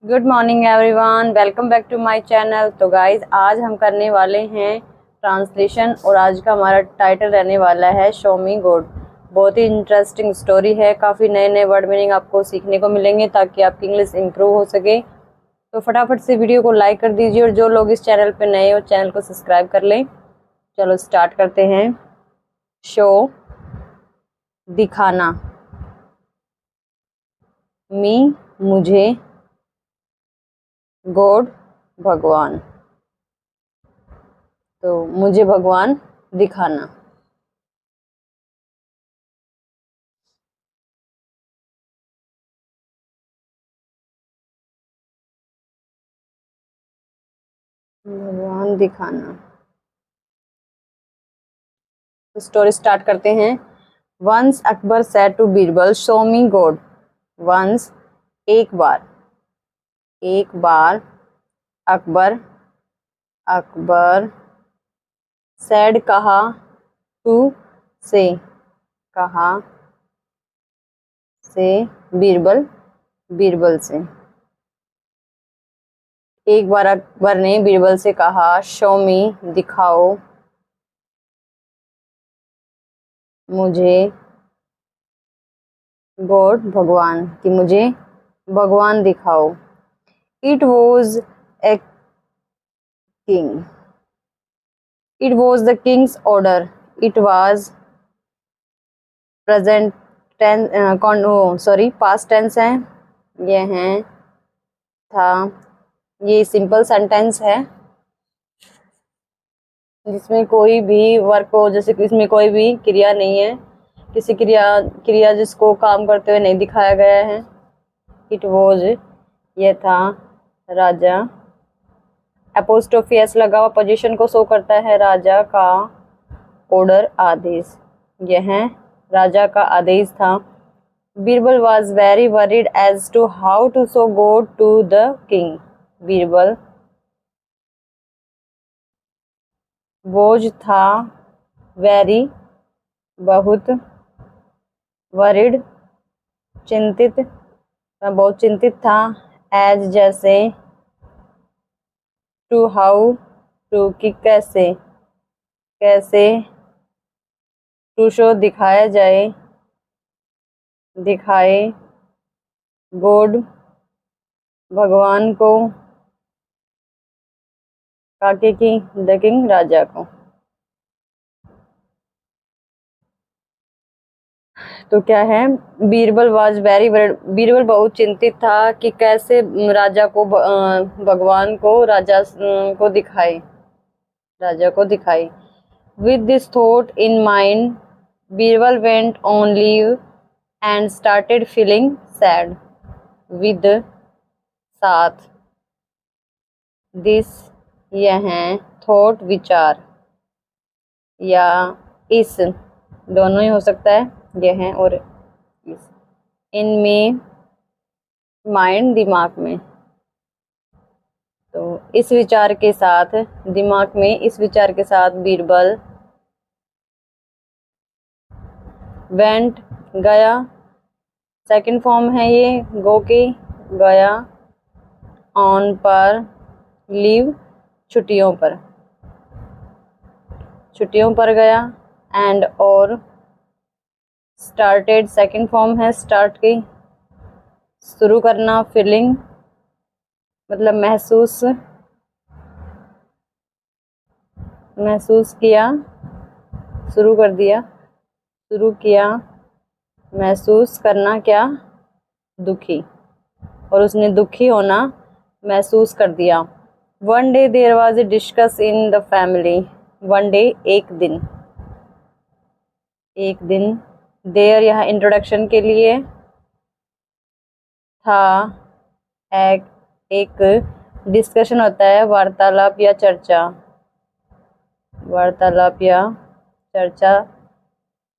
Good morning everyone, welcome back to my channel. तो guys आज हम करने वाले हैं ट्रांसलेशन और आज का हमारा टाइटल रहने वाला है शो मी गॉड। बहुत ही इंटरेस्टिंग स्टोरी है, काफ़ी नए नए वर्ड मीनिंग आपको सीखने को मिलेंगे ताकि आपकी इंग्लिश इम्प्रूव हो सके। तो फटाफट से वीडियो को लाइक कर दीजिए और जो लोग इस चैनल पर नए हो चैनल को सब्सक्राइब कर लें। चलो स्टार्ट करते हैं। शो दिखाना, मी मुझे, गॉड भगवान। तो मुझे भगवान दिखाना। भगवान दिखाना। स्टोरी स्टार्ट करते हैं। Once Akbar said to Birbal show me God. Once एक बार, एक बार अकबर, अकबर सेड कहा, टू से, कहा से, बीरबल बीरबल से। एक बार अकबर ने बीरबल से कहा शो मी दिखाओ मुझे, गॉड भगवान कि मुझे भगवान दिखाओ। It was a king, it was the king's order. It was present tense, sorry past tense है ये हैं था। ये सिंपल सेंटेंस है जिसमें कोई भी वर्क हो, जैसे कि इसमें कोई भी क्रिया नहीं है, किसी क्रिया जिसको काम करते हुए नहीं दिखाया गया है। इट वॉज ये था, राजा, एपोस्ट्रोफी एस लगा हुआ पोजीशन को शो करता है, राजा का ऑर्डर आदेश, यह राजा का आदेश था। Birbal was very worried as to how to show God to the king. Birbal बोझ था, वेरी बहुत, वरीड चिंतित, बहुत चिंतित था, एज जैसे, टू हाउ टू कि कैसे, कैसे, टू शो दिखाया जाए, दिखाए, गॉड भगवान को, काके की द किंग राजा को। तो क्या है, Birbal was very worried, Birbal बहुत चिंतित था कि कैसे राजा को भगवान को राजा को दिखाए, राजा को दिखाए। With this thought in mind Birbal went on leave and started feeling sad. With साथ, दिस यह थॉट विचार, या इस दोनों ही हो सकता है, यह और इस, इनमें माइंड दिमाग में। तो इस विचार के साथ, दिमाग में इस विचार के साथ बीरबल वेंट गया, सेकंड फॉर्म है ये गो की, गया, ऑन पर, लीव छुट्टियों पर, छुट्टियों पर गया, एंड और, स्टार्टेड सेकंड फॉर्म है स्टार्ट की, शुरू करना, फीलिंग मतलब महसूस, महसूस किया, शुरू कर दिया, शुरू किया, महसूस करना क्या, दुखी, और उसने दुखी होना महसूस कर दिया। One day there was a discuss in the family. One day एक दिन, एक दिन, देयर यहाँ इंट्रोडक्शन के लिए, था, एक डिस्कशन होता है वार्तालाप या चर्चा, वार्तालाप या चर्चा,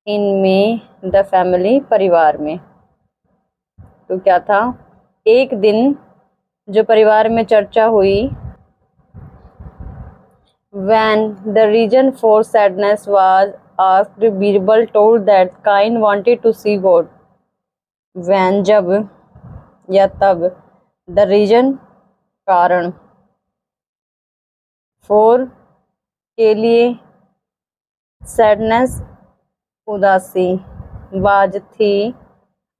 इनमें द फैमिली परिवार में। तो क्या था, एक दिन जो परिवार में चर्चा हुई। When the reason for sadness was asked, Birbal told that Kain wanted to see God. When जब या तब, द रीजन, कारण। फॉर, के लिए। सैडनेस, उदासी। वाज, थी।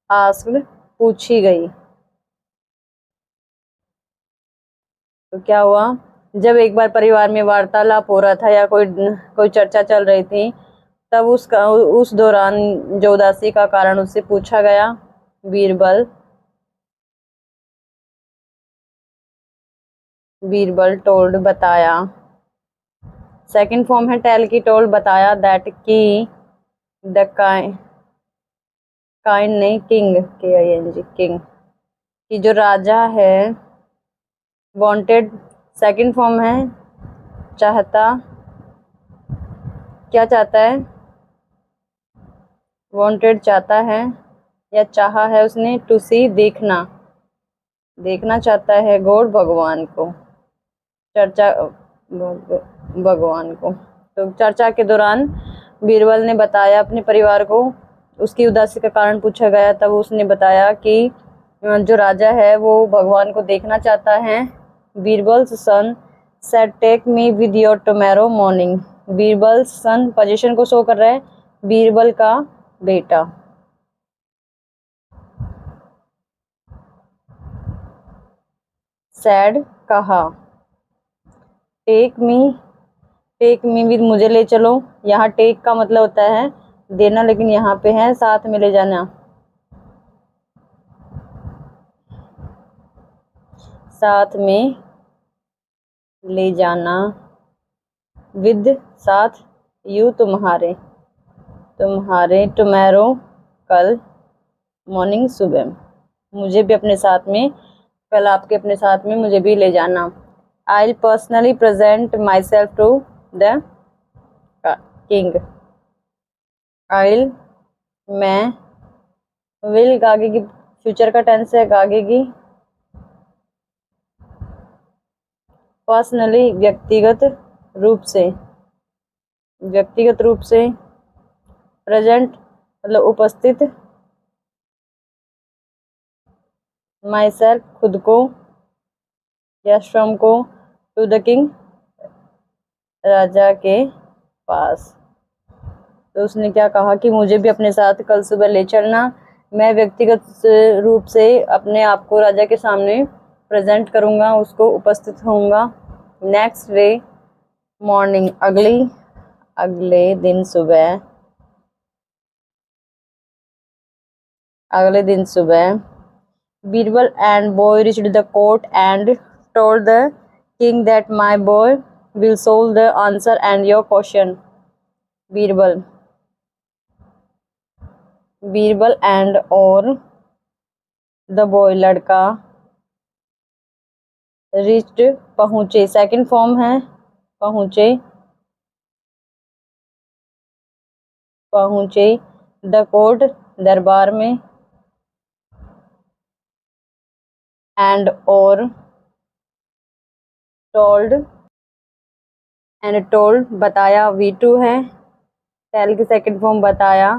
आस्क्ड, पूछी गई। तो क्या हुआ, जब एक बार परिवार में वार्तालाप हो रहा था या कोई कोई चर्चा चल रही थी, तब उस दौरान जो उदासी का कारण उससे पूछा गया। बीरबल टोल्ड, बताया। सेकंड फॉर्म है टेल की, टोल्ड बताया। दैट की, द काइंड नहीं, किंग, KING, किंग, कि जो राजा है। वांटेड, सेकंड फॉर्म है चाहता। क्या चाहता है, वांटेड चाहता है या चाहा है उसने। टू सी, देखना, देखना चाहता है गॉड, भगवान को। चर्चा, भगवान को। तो चर्चा के दौरान बीरबल ने बताया अपने परिवार को, उसकी उदासी का कारण पूछा गया, तब उसने बताया कि जो राजा है वो भगवान को देखना चाहता है। Birbal's son said take me with your tomorrow morning. Birbal's son position को शो कर रहा है, बीरबल का बेटा। सैड, कहा। टेक मी विद, मुझे ले चलो। यहाँ टेक का मतलब होता है देना, लेकिन यहाँ पे है साथ में ले जाना। साथ में ले जाना। विद, साथ। यू, तुम्हारे। तुम्हारे, टुमारो, कल। मॉर्निंग, सुबह। मुझे भी अपने साथ में, कल आपके अपने साथ में मुझे भी ले जाना। I will personally present myself to the king. I, मैं। विल, आगे की फ्यूचर का टेंस है, आगे की। पर्सनली, व्यक्तिगत रूप से। व्यक्तिगत रूप से। प्रेजेंट मतलब उपस्थित। माई सेल्फ, खुद को या स्वयं को। टू द किंग, राजा के पास। तो उसने क्या कहा कि मुझे भी अपने साथ कल सुबह ले चलना। मैं व्यक्तिगत रूप से अपने आप को राजा के सामने प्रेजेंट करूंगा, उसको उपस्थित होऊंगा। नेक्स्ट डे मॉर्निंग, अगले दिन सुबह। अगले दिन सुबह। Birbal and boy reached the court and told the king that my boy will solve the answer and your question. Birbal, Birbal and और द बॉय, लड़का। रिच्ड, पहुंचे। सेकंड फॉर्म है पहुंचे। पहुंचे। द कोर्ट, दरबार में। एंड और, टोल्ड। एंड टोल्ड, बताया। V2 है, टेल की सेकंड फॉर्म बताया।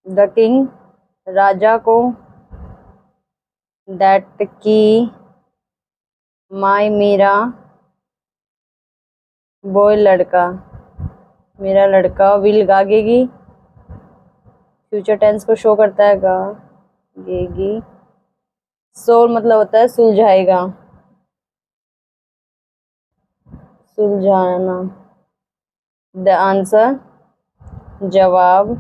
द किंग, राजा को। दैट की, माई, मेरा। बॉय, लड़का। मेरा लड़का। विल, गागेगी, फ्यूचर टेंस को शो करता है, गागेगी। सोल मतलब होता है सुलझाएगा, सुलझाना। द आंसर, जवाब।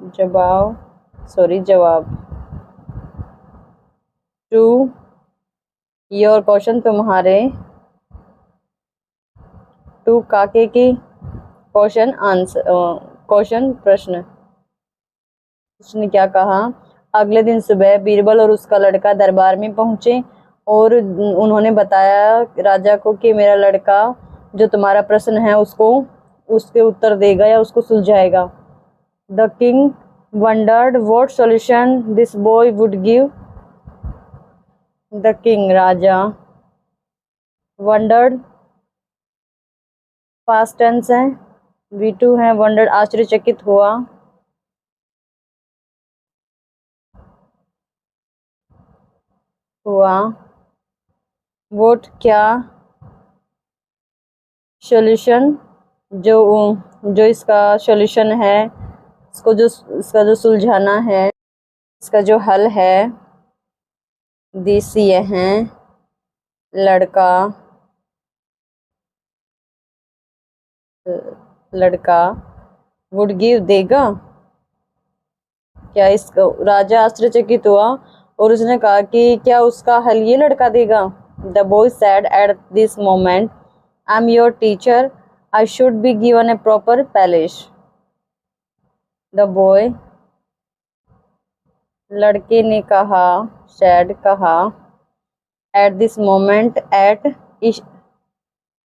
जवाब। टू योर क्वेश्चन, तुम्हारे। टू काके की, क्वेश्चन आंसर, क्वेश्चन प्रश्न। उसने क्या कहा, अगले दिन सुबह बीरबल और उसका लड़का दरबार में पहुंचे और उन्होंने बताया राजा को कि मेरा लड़का जो तुम्हारा प्रश्न है उसको उसके उत्तर देगा या उसको सुलझाएगा। The king wondered what solution this boy would give. The king, राजा। वंडर्ड, पास्ट टेंस है। V2 है, वंडर्ड, आश्चर्यचकित हुआ। हुआ, वोट क्या सॉल्यूशन, जो जो इसका सॉल्यूशन है, इसका जो सुलझाना है, इसका जो हल है। दिस यह है, लड़का लड़का वुड गिव देगा। क्या इसका राजा आश्चर्यचकित हुआ और उसने कहा कि क्या उसका हल ये लड़का देगा। The boy said at this moment, I am your teacher, I should be given a proper place. The boy, लड़के ने कहा, सैड कहा, at this moment, at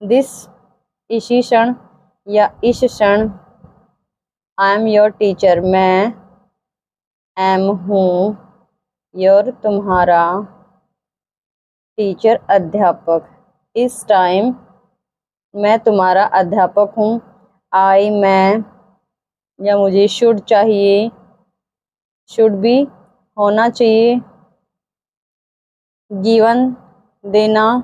this इसी क्षण या इस क्षण, आई एम योर टीचर, मैं एम हूँ, योर तुम्हारा, टीचर अध्यापक, इस टाइम मैं तुम्हारा अध्यापक हूँ। आई मैं, या मुझे, शुड चाहिए, शुड भी होना चाहिए, गिवन देना,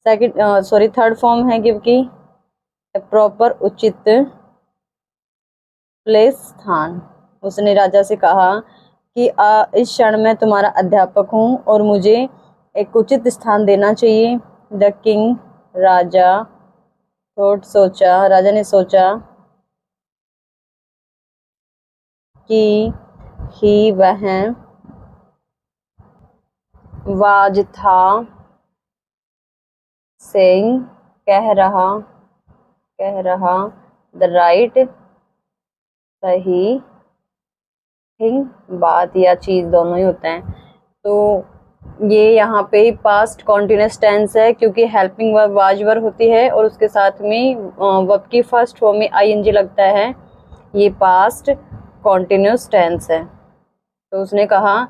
थर्ड फॉर्म है गिव की, प्रॉपर उचित, प्लेस स्थान। उसने राजा से कहा कि इस क्षण में तुम्हारा अध्यापक हूँ और मुझे एक उचित स्थान देना चाहिए। द किंग, राजा, थॉट सोचा, राजा ने सोचा कि ही वह वाज था, सेइंग कह रहा, द राइट सही, थिंग बात या चीज, दोनों ही होते हैं। तो ये यहाँ पे पास्ट कॉन्टिन्यूस टेंस है क्योंकि हेल्पिंग वर्ब वाज वर्ब होती है और उसके साथ में वर्ब की फर्स्ट फॉर्म में आईएनजी लगता है। ये पास्ट कॉन्टिन्यूस टेंस है। तो उसने कहा,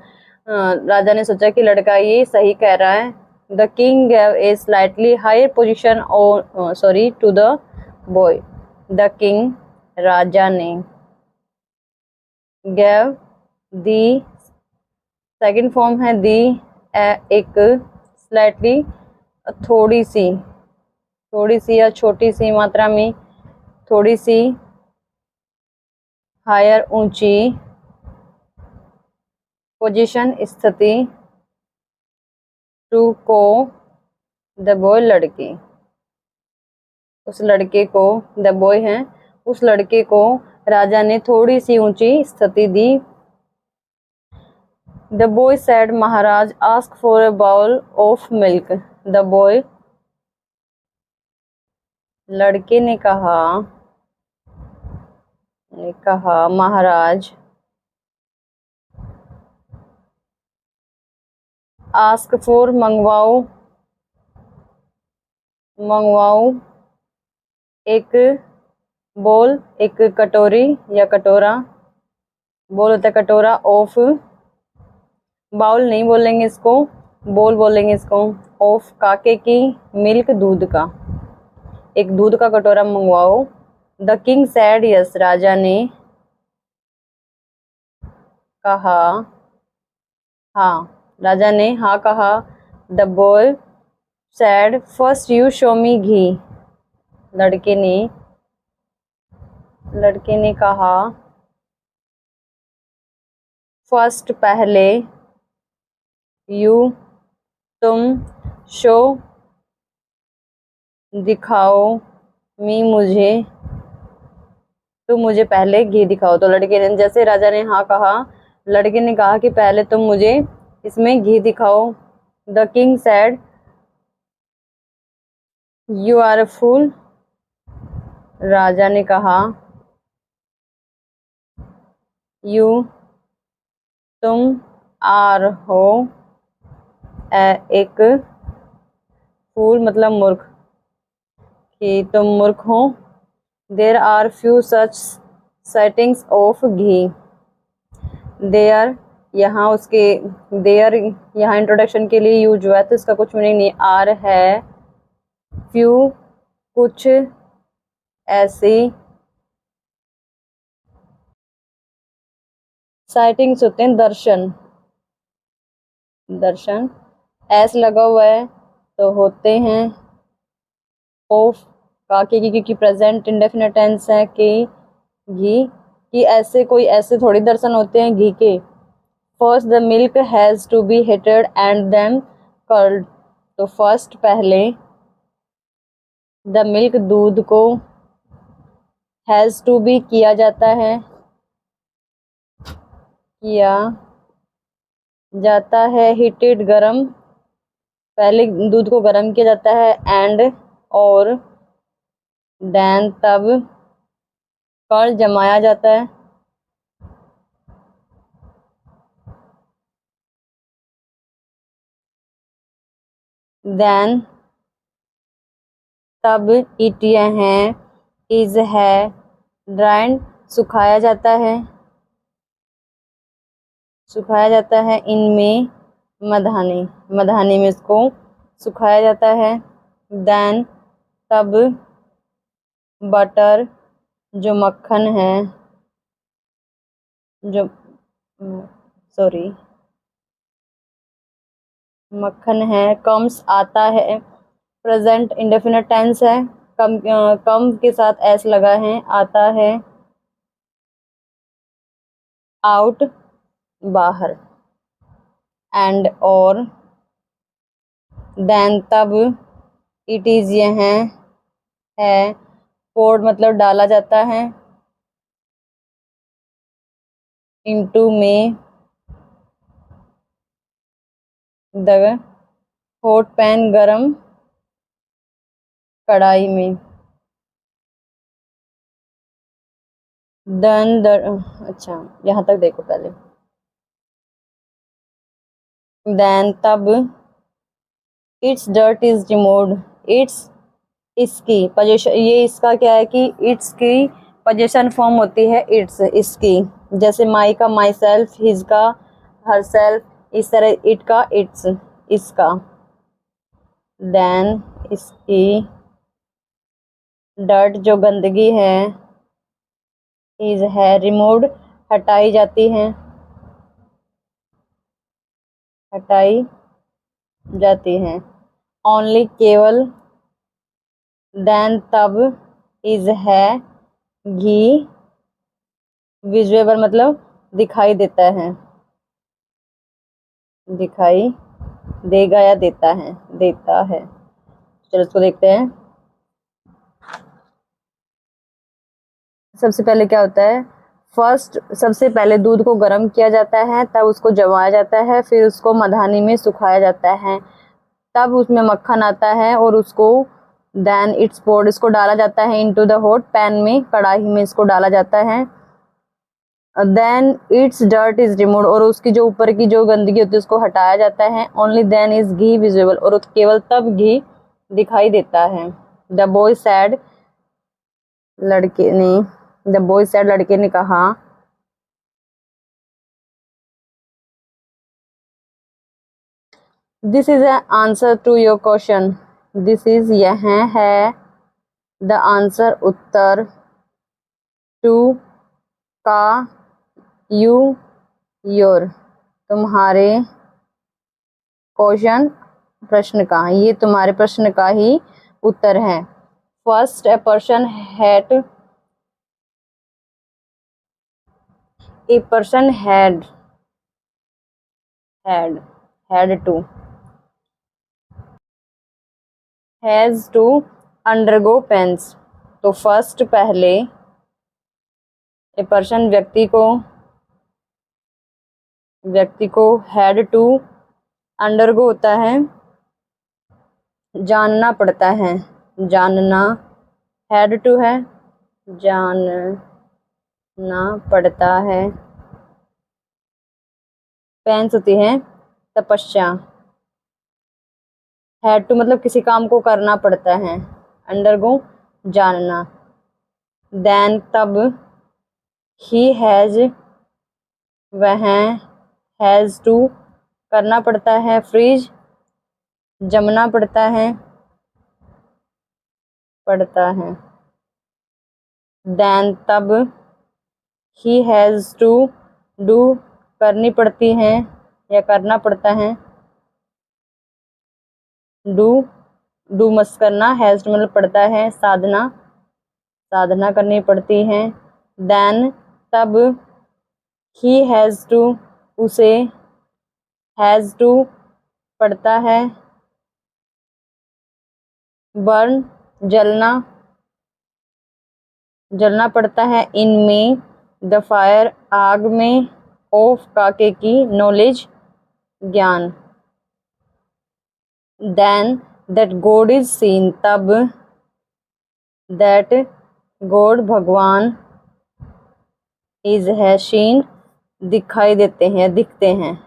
राजा ने सोचा कि लड़का ये सही कह रहा है। The king gave a slightly higher position to the boy. The king, राजा ने, गैव, दी, सेकंड फॉर्म है दी, एक, स्लाइटली, थोड़ी सी या छोटी सी मात्रा में, थोड़ी सी, हायर ऊंची, पोजीशन स्थिति, टू को, द बॉय लड़की, उस लड़के को, द बॉय है, उस लड़के को राजा ने थोड़ी सी ऊंची स्थिति दी। The boy said, Maharaj ask for a bowl of milk. The boy, लड़के ने कहा, महाराज, आस्क फॉर, मंगवाओ, एक बोल, एक कटोरी या कटोरा, बोल होता है कटोरा, ऑफ, बाउल नहीं बोलेंगे इसको, बोल बोलेंगे इसको, ऑफ काके की, मिल्क दूध का, एक दूध का कटोरा मंगवाओ। द किंग सैड यस, राजा ने कहा, हाँ, राजा ने हाँ कहा। The boy said, first you show me ghee. लड़के ने कहा, फर्स्ट पहले, यू तुम, शो दिखाओ, मी मुझे, तुम मुझे पहले घी दिखाओ। तो लड़के ने, जैसे राजा ने हाँ कहा, लड़के ने कहा कि पहले तुम मुझे इसमें घी दिखाओ। The king said, you are a fool. राजा ने कहा, यू तुम, आर हो, एक, फूल मतलब मूर्ख, कि तुम मूर्ख हो। There are few such settings of ghee. There, यहाँ उसके, देयर यहाँ इंट्रोडक्शन के लिए यूज हुआ है तो इसका कुछ मीनिंग नहीं। आर है, फ्यू कुछ, ऐसी, साइटिंग्स होते हैं दर्शन, दर्शन। एस लगा हुआ है तो होते हैं ऑफ का, क्योंकि प्रेजेंट इंडेफिनिट टेंस है कि घी कि ऐसे कोई ऐसे थोड़ी दर्शन होते हैं घी के। First the milk has to be heated and then curd, तो फर्स्ट पहले द मिल्क दूध को हैज़ टू बी किया जाता है, किया जाता है, हीटेड गरम, पहले दूध को गरम किया जाता है, एंड और देन तब कर्ड जमाया जाता है, देन तब इट है, इज है, ड्राइड सुखाया जाता है, सुखाया जाता है, इनमें मधानी, मधानी में इसको सुखाया जाता है, देन तब बटर जो मक्खन है, जो सॉरी मक्खन है, कम्स आता है, प्रेजेंट इंडेफिनिट टेंस है, कम के साथ एस लगा है, आता है, आउट बाहर, एंड और देन तब इट इज यह है, पोर्ड मतलब डाला जाता है, इनटू में द हॉट पैन गरम कढ़ाई में, देन अच्छा यहाँ तक देखो पहले, देन तब it's dirt is removed, it's इसकी पोजीशन, ये इसका क्या है कि इट्स की पोजीशन फॉर्म होती है इट्स इसकी, जैसे माई का माई सेल्फ, हिज का हर सेल्फ, इस तरह इट का इट्स इसका, देन इसकी डर्ट जो गंदगी है, इज है, रिमूव्ड हटाई जाती है, हटाई जाती है, ओनली केवल, देन तब इज है, घी विजुएबल मतलब दिखाई देता है, दिखाई देगा या देता है, देता है। चलो इसको देखते हैं। सबसे पहले क्या होता है, फर्स्ट सबसे पहले दूध को गर्म किया जाता है, तब उसको जमाया जाता है, फिर उसको मधानी में सुखाया जाता है, तब उसमें मक्खन आता है और उसको देन इट्स पोर्ड, इसको डाला जाता है इनटू द हॉट पैन में, कढ़ाई में इसको डाला जाता है, then its dirt is removed, और उसकी जो ऊपर की जो गंदगी होती है उसको हटाया जाता है, only then is ghee visible, और केवल तब घी दिखाई देता है। द बॉय सैड, लड़के ने, द बॉय सैड लड़के ने कहा, this is a answer to your question, this is यह है, द आंसर उत्तर, टू का, यू योर तुम्हारे, क्वेश्चन प्रश्न का, ये तुम्हारे प्रश्न का ही उत्तर है। First a person had, a person had to, has to undergo pains, तो फर्स्ट पहले ए पर्सन व्यक्ति को हैड टू अंडरगो होता है, जानना पड़ता है, जानना, हैड टू है, जानना पड़ता है, पेंस होती है तपस्या, हैड टू मतलब किसी काम को करना पड़ता है, अंडरगो जानना, देन तब ही हैज वह, हैज टू करना पड़ता है, फ्रीज जमना पड़ता है, देन तब ही हैज टू डू करनी पड़ती है या करना पड़ता है, डू मस्ट करना, हैज टू मतलब पड़ता है, साधना करनी पड़ती है। देन तब, ही हैज़ टू उसे, हैज़ टू पड़ता है। बर्न जलना पड़ता है। इन में द फायर आग में, ऑफ काके की, नॉलेज ज्ञान। Then that God is seen तब, दैट गॉड भगवान, इज है शीन दिखाई देते हैं, दिखते हैं।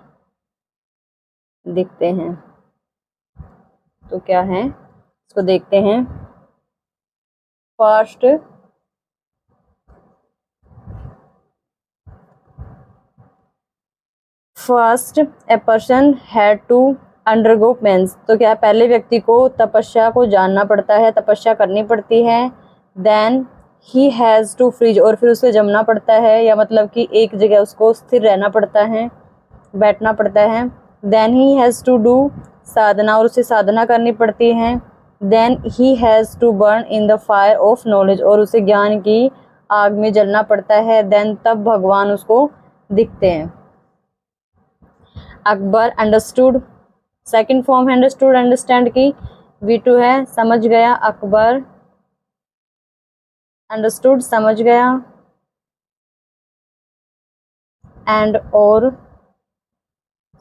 तो क्या है, इसको देखते हैं। First a person had to undergo pains. तो क्या पहले व्यक्ति को तपस्या को जानना पड़ता है, तपस्या करनी पड़ती है। Then he has to freeze, और फिर उसे जमना पड़ता है, या मतलब कि एक जगह उसको स्थिर रहना पड़ता है, बैठना पड़ता है। Then he has to do sadhana, और उसे साधना करनी पड़ती है। Then he has to burn in the fire of knowledge, और उसे ज्ञान की आग में जलना पड़ता है। देन तब भगवान उसको दिखते हैं। अकबर अंडरस्टूड, सेकंड फॉर्म है अंडरस्टूड, अंडरस्टैंड की V2 है, समझ गया। अकबर अंडरस्टूड समझ गया। एंड और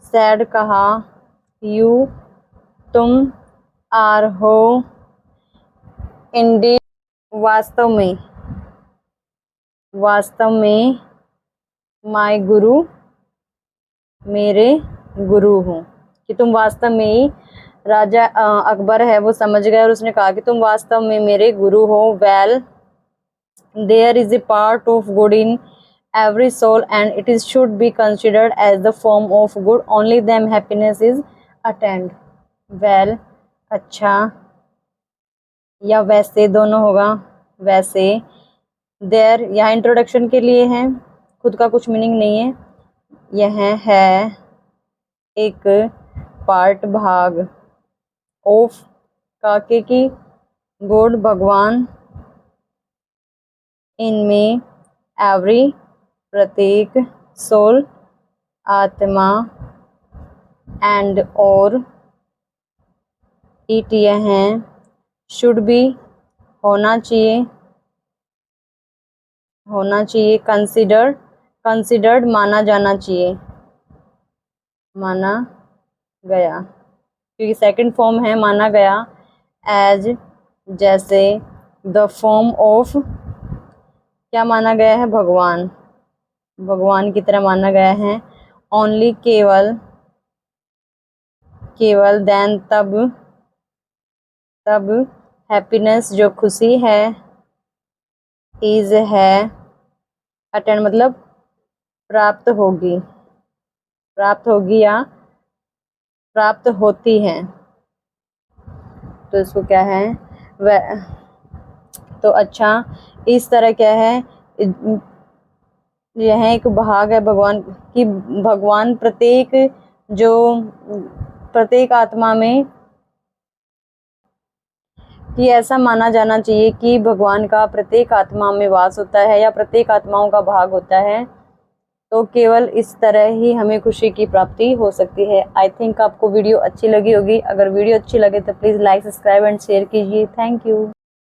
सैड कहा, यू तुम, आर हो, इंडीड वास्तव में, माय गुरु मेरे गुरु हो, कि तुम वास्तव में ही, राजा अकबर है वो समझ गया और उसने कहा कि तुम वास्तव में मेरे गुरु हो। Well there is a part of good in every soul and it is should be considered as the form of good, only them happiness is attained। well अच्छा या वैसे, दोनों होगा, वैसे। देयर यहाँ इंट्रोडक्शन के लिए है, खुद का कुछ मीनिंग नहीं है। यह है एक पार्ट, भाग, ऑफ काके की, गॉड भगवान, इनमें एवरी प्रत्येक, सोल आत्मा, एंड और इट यह है, शुड बी होना चाहिए, कंसिडर्ड माना जाना चाहिए, माना गया, क्योंकि सेकंड फॉर्म है माना गया। एज जैसे, द फॉर्म ऑफ क्या माना गया है, भगवान की तरह माना गया है। ओनली केवल, देन तब हैप्पीनेस जो खुशी है, इज है, अटेंड मतलब प्राप्त होगी या प्राप्त होती है। तो इसको क्या है, तो अच्छा, इस तरह क्या है, यह एक भाग है भगवान की, भगवान प्रत्येक आत्मा में, कि ऐसा माना जाना चाहिए कि भगवान का प्रत्येक आत्मा में वास होता है या प्रत्येक आत्माओं का भाग होता है। तो केवल इस तरह ही हमें खुशी की प्राप्ति हो सकती है। आई थिंक आपको वीडियो अच्छी लगी होगी। अगर वीडियो अच्छी लगे तो please like, subscribe and share कीजिए। Thank you.